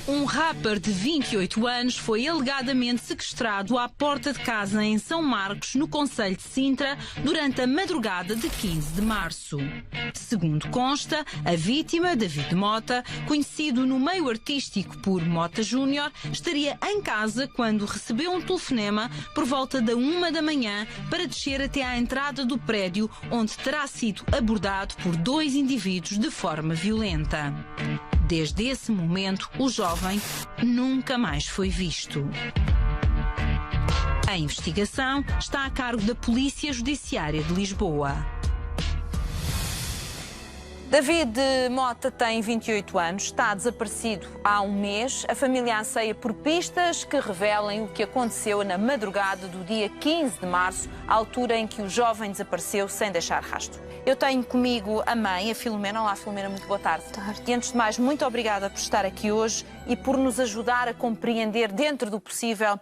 Um rapper de 28 anos foi alegadamente sequestrado à porta de casa em São Marcos, no concelho de Sintra, durante a madrugada de 15 de março. Segundo consta, a vítima, David Mota, conhecido no meio artístico por Mota Júnior, estaria em casa quando recebeu um telefonema por volta da 1 da manhã para descer até à entrada do prédio, onde terá sido abordado por 2 indivíduos de forma violenta. Desde esse momento, o jovem nunca mais foi visto. A investigação está a cargo da Polícia Judiciária de Lisboa. David Mota tem 28 anos, está desaparecido há um mês. A família anseia por pistas que revelem o que aconteceu na madrugada do dia 15 de março, à altura em que o jovem desapareceu sem deixar rastro. Eu tenho comigo a mãe, a Filomena. Olá, Filomena, muito boa tarde. Boa tarde. E antes de mais, muito obrigada por estar aqui hoje e por nos ajudar a compreender, dentro do possível,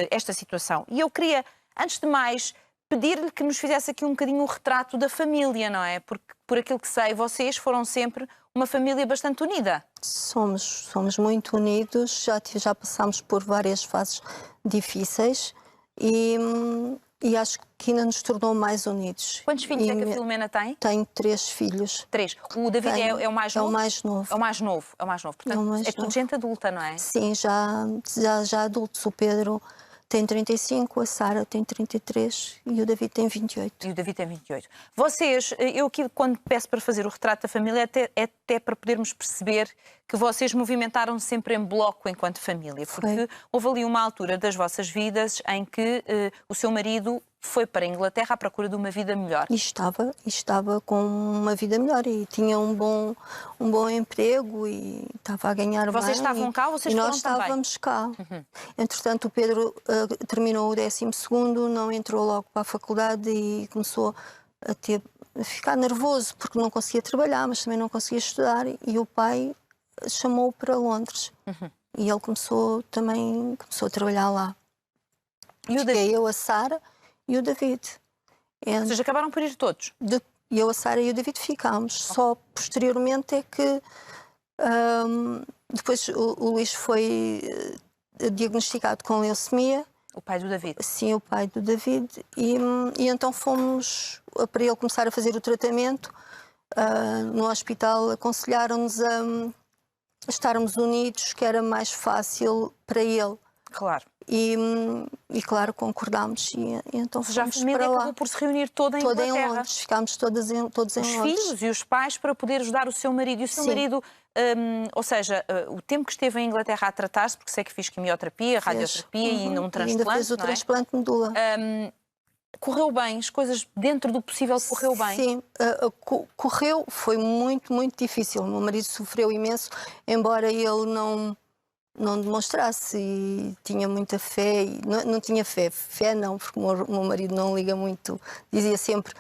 esta situação. E eu queria, antes de mais, pedir-lhe que nos fizesse aqui um bocadinho um retrato da família, não é? Porque, por aquilo que sei, vocês foram sempre uma família bastante unida. Somos muito unidos, já passámos por várias fases difíceis e acho que ainda nos tornou mais unidos. Quantos filhos é que a Filomena tem? Tenho 3 filhos. 3. O David é o mais novo? É o mais novo. É o mais novo, é o mais novo. Portanto, é tudo gente adulta, não é? Sim, já adultos. O Pedro tem 35, a Sara tem 33 e o David tem 28. E o David tem 28. Vocês, eu aqui quando peço para fazer o retrato da família é até para podermos perceber que vocês movimentaram sempre em bloco enquanto família. Porque houve ali uma altura das vossas vidas em que o seu marido foi para a Inglaterra à procura de uma vida melhor. E estava com uma vida melhor e tinha um bom emprego e estava a ganhar bem. Vocês estavam cá ou vocês foram também? E nós estávamos cá. Entretanto, o Pedro terminou o 12º, não entrou logo para a faculdade e começou a ficar nervoso porque não conseguia trabalhar, mas também não conseguia estudar e o pai chamou-o para Londres. E ele começou a trabalhar lá. E o David? Eu, a Sara e o David. Vocês acabaram por ir todos? Eu, a Sara e o David ficámos. Só posteriormente é que depois o Luís foi diagnosticado com leucemia. O pai do David? Sim, o pai do David. E então fomos para ele começar a fazer o tratamento. No hospital aconselharam-nos a estarmos unidos, que era mais fácil para ele. Claro. E claro, concordámos e então fomos já a família para lá. acabou por se reunir toda em Inglaterra. Em Londres, ficámos todos em Londres. Os filhos e os pais para poder ajudar o seu marido. E o seu marido, ou seja, o tempo que esteve em Inglaterra a tratar-se, porque sei que fiz quimioterapia, radioterapia e ainda um transplante, ainda fez o transplante de medula. Correu bem, as coisas dentro do possível correu bem? Sim, correu, foi muito, muito difícil. O meu marido sofreu imenso, embora ele não demonstrasse e tinha muita fé. Não tinha fé não, porque o meu marido não liga muito. Dizia sempre,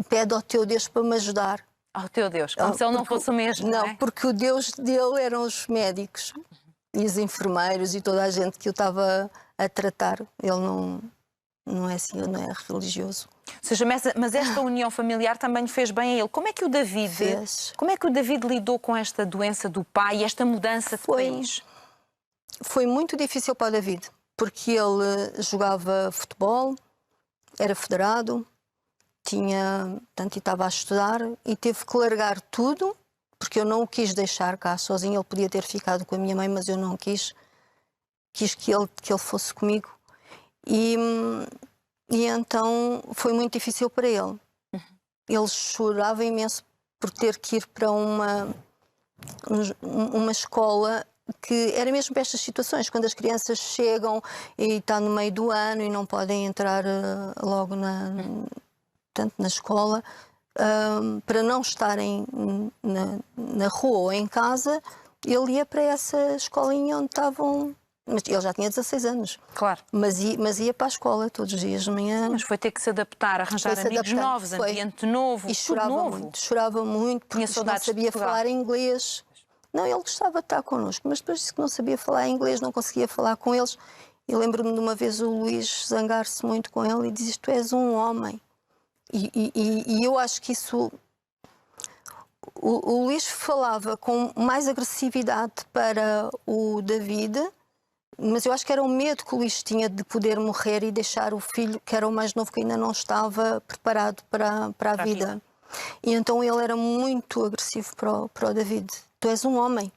pede ao teu Deus para me ajudar. Ao teu Deus, como se ele não fosse o mesmo, não é? Porque o Deus dele eram os médicos e os enfermeiros e toda a gente que o estava a tratar. Ele não é assim, não é religioso. Ou seja, mas esta união familiar também lhe fez bem a ele. Como é que o David lidou com esta doença do pai e esta mudança de país? Foi muito difícil para o David, porque ele jogava futebol, era federado, portanto, estava a estudar e teve que largar tudo, porque eu não o quis deixar cá sozinho. Ele podia ter ficado com a minha mãe, mas eu não quis. Quis que ele fosse comigo. E então foi muito difícil para ele. Ele chorava imenso por ter que ir para uma escola que era mesmo para estas situações, quando as crianças chegam e está no meio do ano e não podem entrar logo na escola, para não estarem na rua ou em casa, ele ia para essa escolinha onde estavam. Mas ele já tinha 16 anos. Claro. Mas ia para a escola todos os dias de manhã. Mas foi ter que se adaptar, arranjar amigos novos, ambiente novo, e chorava muito, porque não sabia falar inglês. Não, ele gostava de estar connosco, mas depois disse que não sabia falar inglês, não conseguia falar com eles. E lembro-me de uma vez o Luís zangar-se muito com ele e diz: tu és um homem. E eu acho que isso... o Luís falava com mais agressividade para o David, mas eu acho que era o medo que o Luís tinha de poder morrer e deixar o filho, que era o mais novo, que ainda não estava preparado para a vida. E então ele era muito agressivo para o David. Tu és um homem,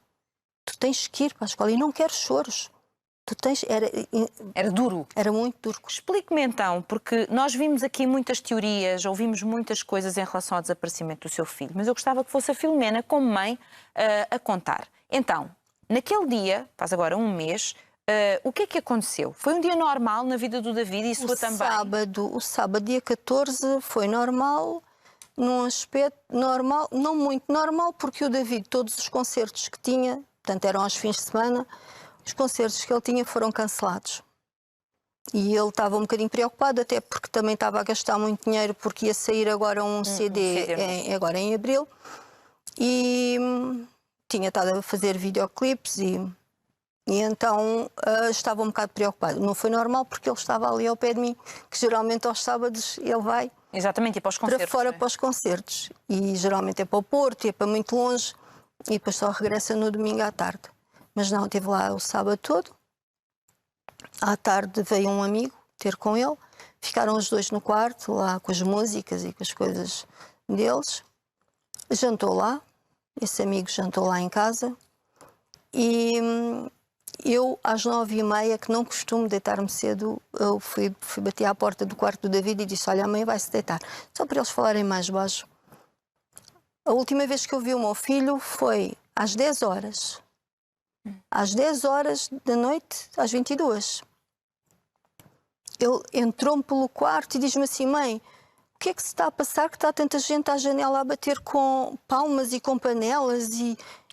tu tens que ir para a escola e não quero choros. Tu tens... Era duro. Era muito duro. Explique-me então, porque nós vimos aqui muitas teorias, ouvimos muitas coisas em relação ao desaparecimento do seu filho, mas eu gostava que fosse a Filomena, como mãe, a contar. Então, naquele dia, faz agora um mês, o que é que aconteceu? Foi um dia normal na vida do David e sua também? O sábado, dia 14, foi normal, num aspecto normal, não muito normal, porque o David, todos os concertos que tinha, portanto eram aos fins de semana, os concertos que ele tinha foram cancelados. E ele estava um bocadinho preocupado, até porque também estava a gastar muito dinheiro, porque ia sair agora um CD agora em abril. E tinha estado a fazer videoclipes e então estava um bocado preocupado. Não foi normal, porque ele estava ali ao pé de mim, que geralmente aos sábados ele vai... Exatamente, e para os concertos. Para fora, para os concertos. E geralmente é para o Porto, é para muito longe, e depois só regressa no domingo à tarde. Mas não, esteve lá o sábado todo. À tarde veio um amigo ter com ele. Ficaram os dois no quarto, lá com as músicas e com as coisas deles. Jantou lá. Esse amigo jantou lá em casa. E eu, às 9h30, que não costumo deitar-me cedo, eu fui bater à porta do quarto do David e disse: olha, a mãe vai-se deitar. Só para eles falarem mais baixo. A última vez que eu vi o meu filho foi às 10 horas. Às 10 horas da noite, às 22. Ele entrou-me pelo quarto e diz-me assim: mãe, o que é que se está a passar, que está tanta gente à janela a bater com palmas e com panelas?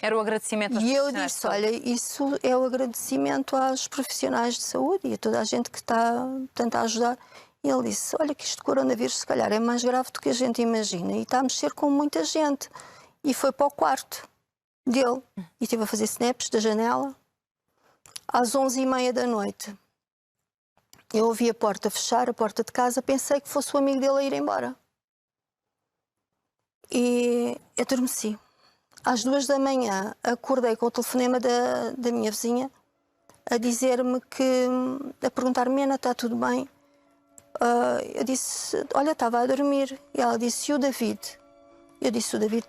Era o agradecimento aos profissionais. E eu profissionais disse: olha, isso é o agradecimento aos profissionais de saúde e a toda a gente que está a ajudar. E ele disse: olha, que isto de coronavírus se calhar é mais grave do que a gente imagina e está a mexer com muita gente. E foi para o quarto dele e estive a fazer snaps da janela. Às 11h30 da noite eu ouvi a porta fechar, a porta de casa, pensei que fosse o amigo dele a ir embora e adormeci. Às 2 da manhã acordei com o telefonema da minha vizinha a dizer-me a perguntar-me: Ana, está tudo bem? Eu disse: olha, estava a dormir. E ela disse: e o David? Eu disse: o David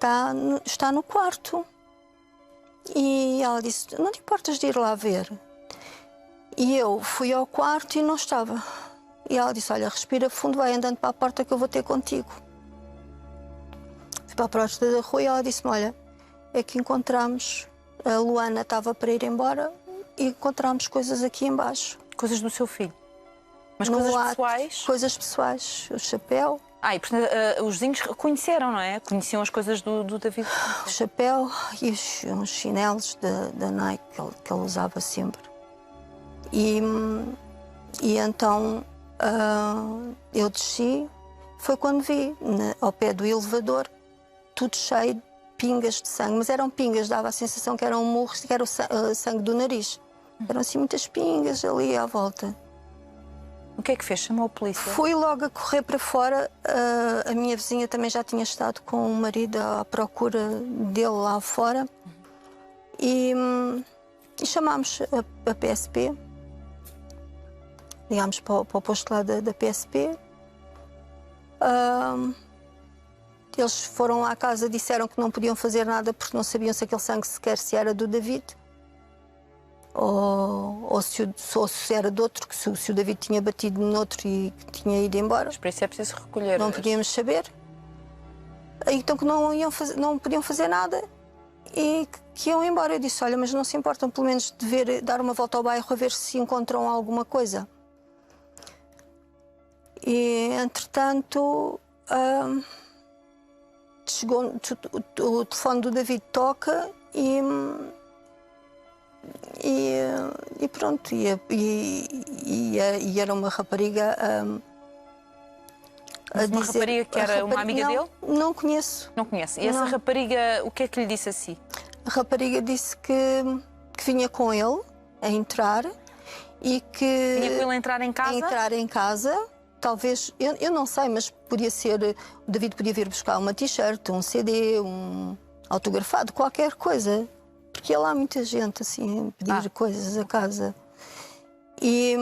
está no quarto. E ela disse: não te importas de ir lá ver? E eu fui ao quarto e não estava. E ela disse: olha, respira fundo, vai andando para a porta que eu vou ter contigo. Fui para a porta da rua e ela disse-me: olha, é que encontramos, a Luana estava para ir embora e encontramos coisas aqui embaixo. Coisas do seu filho? Mas coisas pessoais? Coisas pessoais, o chapéu. E portanto, os vizinhos reconheceram, não é? Conheciam as coisas do David. O chapéu e uns chinelos da Nike que ele usava sempre. E então eu desci, foi quando vi, ao pé do elevador, tudo cheio de pingas de sangue. Mas eram pingas, dava a sensação que eram murros, que era o sangue do nariz. Eram assim muitas pingas ali à volta. O que é que fez? Chamou a polícia? Fui logo a correr para fora. A minha vizinha também já tinha estado com o marido à procura dele lá fora. E chamámos a PSP. Ligámos para o posto lá da PSP. Eles foram à casa, disseram que não podiam fazer nada porque não sabiam se aquele sangue sequer se era do David. Ou se era de outro, que se o David tinha batido noutro e tinha ido embora. Mas por isso é preciso recolher. Não podíamos saber. Então que não podiam fazer nada e que iam embora. Eu disse: olha, mas não se importam pelo menos de dar uma volta ao bairro a ver se encontram alguma coisa. E entretanto chegou o telefone do David, toca e pronto, e era uma rapariga a uma dizer... rapariga que era uma amiga dele? Não conheço. Não conhece? E essa rapariga, o que é que lhe disse assim? A rapariga disse que vinha com ele a entrar e que... Vinha com ele a entrar em casa? A entrar em casa. Talvez, eu não sei, mas podia ser... O David podia vir buscar uma t-shirt, um CD, autografado, qualquer coisa. Porque ia lá muita gente, assim, pedir coisas a casa. E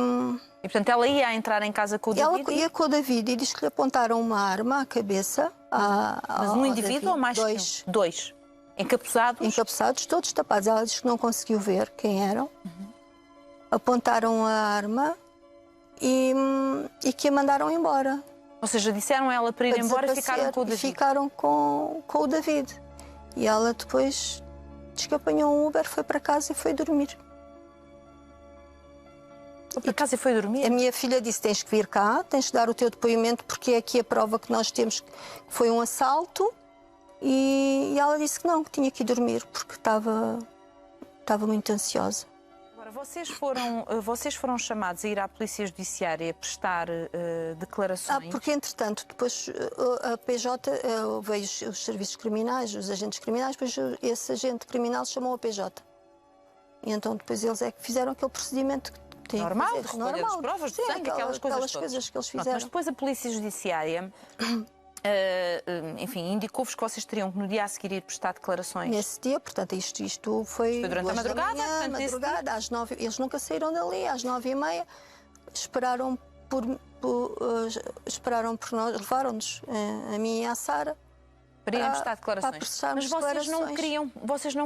portanto, ela ia entrar em casa com o David? Ela ia com o David e diz que lhe apontaram uma arma à cabeça. Mas um indivíduo ou mais? Dois. Dois. Encapuzados? Encapuzados, todos tapados. Ela diz que não conseguiu ver quem eram. Apontaram a arma e que a mandaram embora. Ou seja, disseram a ela para ir embora e ficaram com o David? Ficaram com o David. E ela depois diz que apanhou um Uber, foi para casa e foi dormir. Foi para casa e foi dormir? A minha filha disse, tens que vir cá, tens que dar o teu depoimento, porque é aqui a prova que nós temos que foi um assalto. E ela disse que não, que tinha que ir dormir, porque estava muito ansiosa. Agora, vocês foram chamados a ir à Polícia Judiciária a prestar declarações? Porque, entretanto, depois a PJ veio os serviços criminais, os agentes criminais, depois esse agente criminal chamou a PJ. E então depois eles é que fizeram aquele procedimento que normal, de recolha das provas, de sangue, aquelas coisas que eles fizeram. Pronto, mas depois a Polícia Judiciária, enfim, indicou-vos que vocês teriam que no dia a seguir ir prestar declarações. Nesse dia, portanto, isto foi durante a madrugada, às 9, eles nunca saíram dali, às 9h30, esperaram por nós, levaram-nos, a mim e à Sara, para irem prestar declarações. Mas vocês não queriam?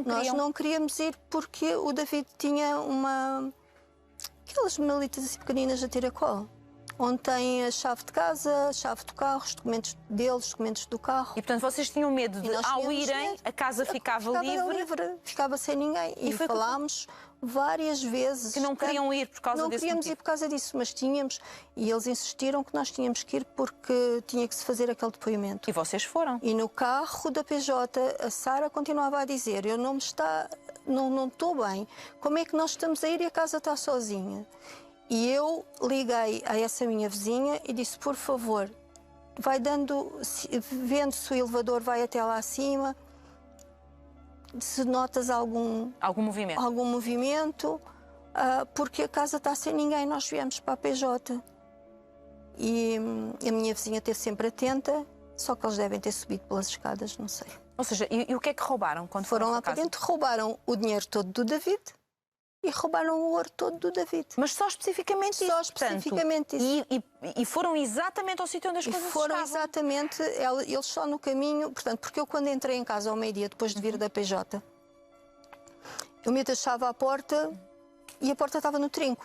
Nós não queríamos ir porque o David tinha aquelas malitas assim pequeninas a tiracolo, onde tem a chave de casa, a chave do carro, os documentos deles, os documentos do carro. E, portanto, vocês tinham medo de, ao irem, a casa ficava livre? Ficava sem ninguém. E falámos várias vezes. Que não queriam ir por causa desse motivo? Não queríamos ir por causa disso, mas tínhamos. E eles insistiram que nós tínhamos que ir porque tinha que se fazer aquele depoimento. E vocês foram? E no carro da PJ, a Sara continuava a dizer, eu não estou bem. Como é que nós estamos a ir e a casa está sozinha? E eu liguei a essa minha vizinha e disse, por favor, vai vendo se o elevador vai até lá acima, se notas algum movimento, porque a casa está sem ninguém, nós viemos para a PJ. E a minha vizinha esteve sempre atenta, só que eles devem ter subido pelas escadas, não sei. Ou seja, e o que é que roubaram quando foram lá para dentro? Roubaram o dinheiro todo do David e roubaram o ouro todo do David. Mas só especificamente isso? Só especificamente isso. E foram exatamente ao sítio onde as coisas estavam? Foram exatamente, eles só no caminho, portanto, porque eu quando entrei em casa ao meio-dia, depois de vir da PJ, eu me deixava à porta e a porta estava no trinco.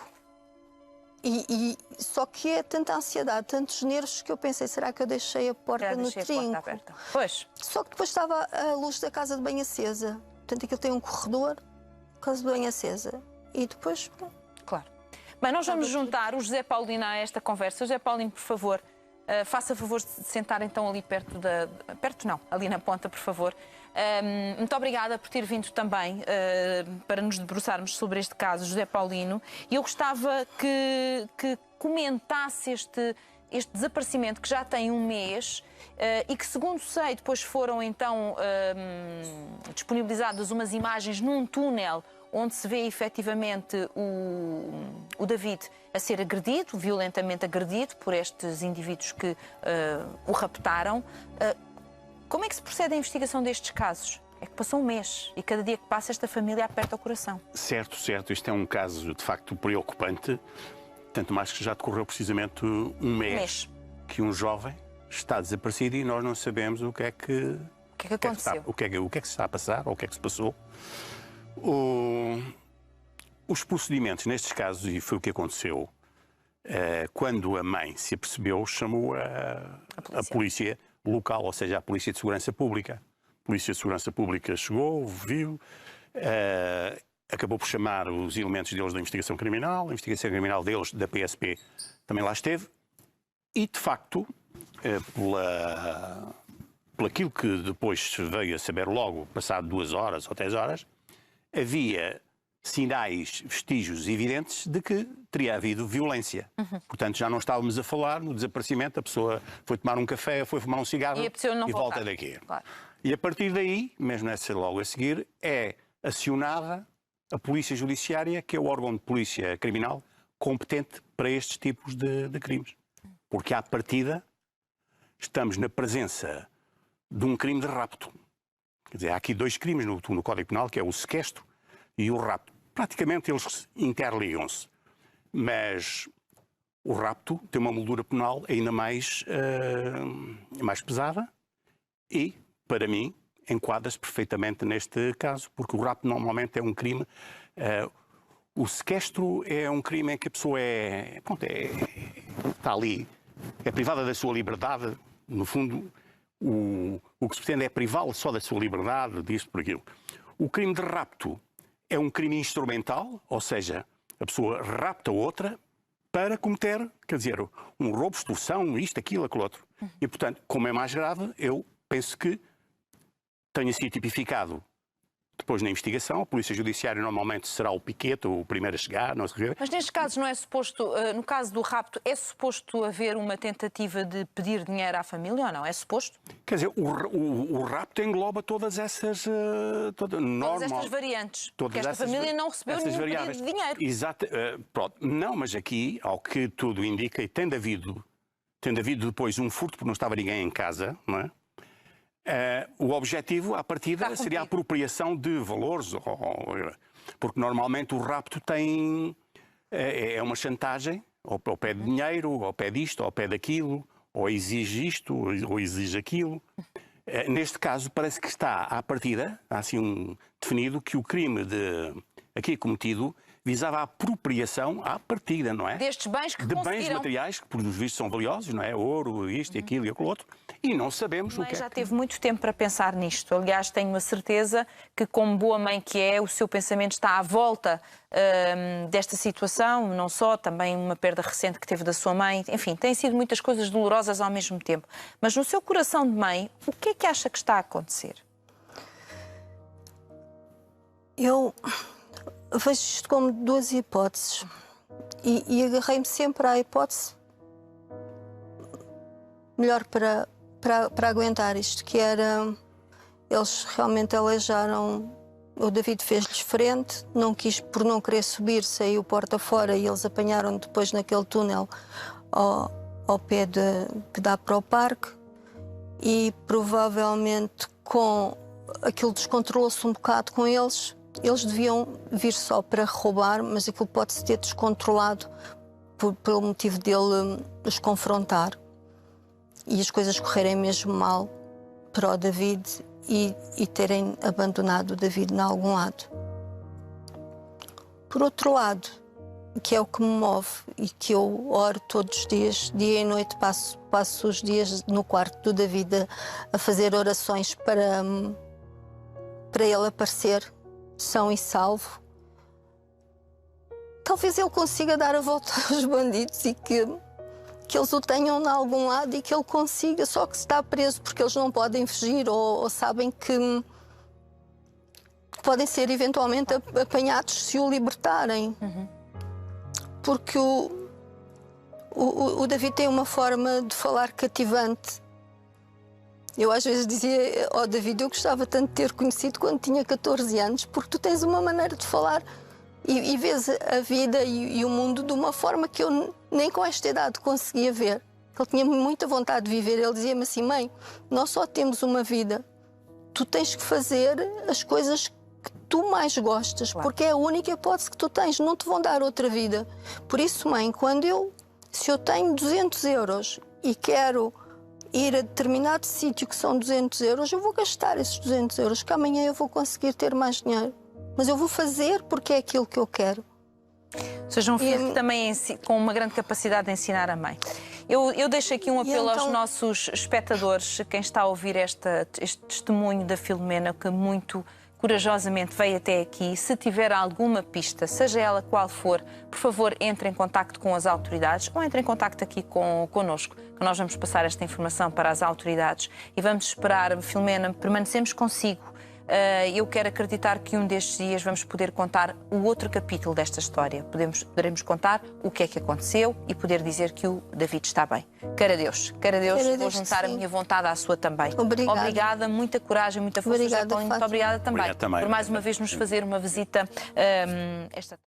Só que é tanta ansiedade, tantos nervos, que eu pensei, será que eu deixei a porta no trinco? Pois. Só que depois estava a luz da casa de banho acesa. Portanto, aquilo tem um corredor, casa de banho acesa. E depois... Claro. Bem, nós vamos juntar o José Paulino a esta conversa. José Paulino, por favor, faça favor de sentar então ali ali na ponta, por favor. Muito obrigada por ter vindo também para nos debruçarmos sobre este caso, José Paulino. E eu gostava que comentasse este desaparecimento que já tem um mês e que, segundo sei, depois foram então disponibilizadas umas imagens num túnel onde se vê efetivamente o David a ser agredido, violentamente agredido por estes indivíduos que o raptaram. Como é que se procede à investigação destes casos? É que passou um mês e cada dia que passa esta família aperta o coração. Certo. Isto é um caso de facto preocupante, tanto mais que já decorreu precisamente um mês que um jovem está desaparecido e nós não sabemos o que é que aconteceu. O que é que se está a passar ou o que é que se passou. Os procedimentos nestes casos, e foi o que aconteceu, quando a mãe se apercebeu, chamou a polícia local, ou seja, a Polícia de Segurança Pública. A Polícia de Segurança Pública chegou, viu, acabou por chamar os elementos deles da investigação criminal, a investigação criminal deles, da PSP, também lá esteve, e de facto, por aquilo que depois veio a saber logo, passado 2 horas ou 3 horas, havia sinais, vestígios evidentes de que teria havido violência. Portanto, já não estávamos a falar no desaparecimento, a pessoa foi tomar um café, foi fumar um cigarro e volta daqui. Claro. E a partir daí, mesmo logo a seguir, é acionada a Polícia Judiciária, que é o órgão de polícia criminal competente para estes tipos de crimes. Porque, à partida, estamos na presença de um crime de rapto. Quer dizer, há aqui dois crimes no Código Penal, que é o sequestro e o rapto. Praticamente eles interligam-se. Mas o rapto tem uma moldura penal ainda mais pesada e, para mim, enquadra-se perfeitamente neste caso, porque o rapto normalmente é um crime. O sequestro é um crime em que a pessoa está ali, é privada da sua liberdade. No fundo, o que se pretende é privá-la só da sua liberdade, disto por aquilo. O crime de rapto é um crime instrumental, ou seja, a pessoa rapta outra para cometer, quer dizer, um roubo, extorsão, isto, aquilo, aquilo outro. E, portanto, como é mais grave, eu penso que tenha sido tipificado depois na investigação. A Polícia Judiciária normalmente será o piquete, o primeiro a chegar, não sei o quê. Mas nestes casos não é suposto, no caso do rapto, é suposto haver uma tentativa de pedir dinheiro à família ou não? É suposto? Quer dizer, o rapto engloba todas essas... todas estas variantes. Porque esta família não recebeu nenhum pedido de dinheiro. Exato. Pronto. Não, mas aqui, ao que tudo indica, e tendo havido depois um furto porque não estava ninguém em casa, não é? O objetivo, à partida, seria a apropriação de valores, porque normalmente o rapto é uma chantagem, ou pede dinheiro, ou pede isto, ou pede aquilo, ou exige isto, ou exige aquilo. Neste caso, parece que está, à partida, há assim definido que o crime aqui cometido visava a apropriação à partida, não é? Destes bens que de conseguiram. Bens materiais que, por vistos, são valiosos, não é? Ouro, isto e aquilo e aquilo outro. E não sabemos o que é. Já teve muito tempo para pensar nisto. Aliás, tenho a certeza que, como boa mãe que é, o seu pensamento está à volta desta situação, não só, também uma perda recente que teve da sua mãe. Enfim, têm sido muitas coisas dolorosas ao mesmo tempo. Mas no seu coração de mãe, o que é que acha que está a acontecer? Eu vejo isto como duas hipóteses e agarrei-me sempre à hipótese melhor para aguentar isto, que era, eles realmente aleijaram, o David fez-lhes frente, não quis, por não querer subir, saiu porta fora e eles apanharam depois naquele túnel ao pé que dá para o parque e provavelmente com aquilo descontrolou-se um bocado com eles. Eles deviam vir só para roubar, mas aquilo pode-se ter descontrolado pelo motivo dele os confrontar e as coisas correrem mesmo mal para o David e terem abandonado o David em algum lado. Por outro lado, que é o que me move e que eu oro todos os dias, dia e noite, passo os dias no quarto do David a fazer orações para ele aparecer são e salvo. Talvez ele consiga dar a volta aos bandidos e que eles o tenham em algum lado e que ele consiga, só que se está preso porque eles não podem fugir ou sabem que podem ser eventualmente apanhados se o libertarem. Porque o David tem uma forma de falar cativante. Eu às vezes dizia, David, eu gostava tanto de ter conhecido quando tinha 14 anos, porque tu tens uma maneira de falar e vês a vida e o mundo de uma forma que eu nem com esta idade conseguia ver. Ele tinha muita vontade de viver. Ele dizia-me assim, mãe, nós só temos uma vida. Tu tens que fazer as coisas que tu mais gostas, porque é a única hipótese que tu tens. Não te vão dar outra vida. Por isso, mãe, se eu tenho 200 euros e quero ir a determinado sítio que são 200 euros, eu vou gastar esses 200 euros, que amanhã eu vou conseguir ter mais dinheiro. Mas eu vou fazer porque é aquilo que eu quero. Ou seja, um filho também com uma grande capacidade de ensinar a mãe. Eu deixo aqui um apelo aos nossos espectadores, quem está a ouvir este testemunho da Filomena, que muito corajosamente veio até aqui. Se tiver alguma pista, seja ela qual for, por favor, entre em contacto com as autoridades ou entre em contacto aqui connosco, que nós vamos passar esta informação para as autoridades e vamos esperar, Filomena, permanecemos consigo. Eu quero acreditar que um destes dias vamos poder contar o outro capítulo desta história. Poderemos contar o que é que aconteceu e poder dizer que o David está bem. Queira Deus, vou juntar a minha vontade à sua também. Obrigada, muita coragem, muita força. Muito obrigada também por mais uma vez nos fazer uma visita esta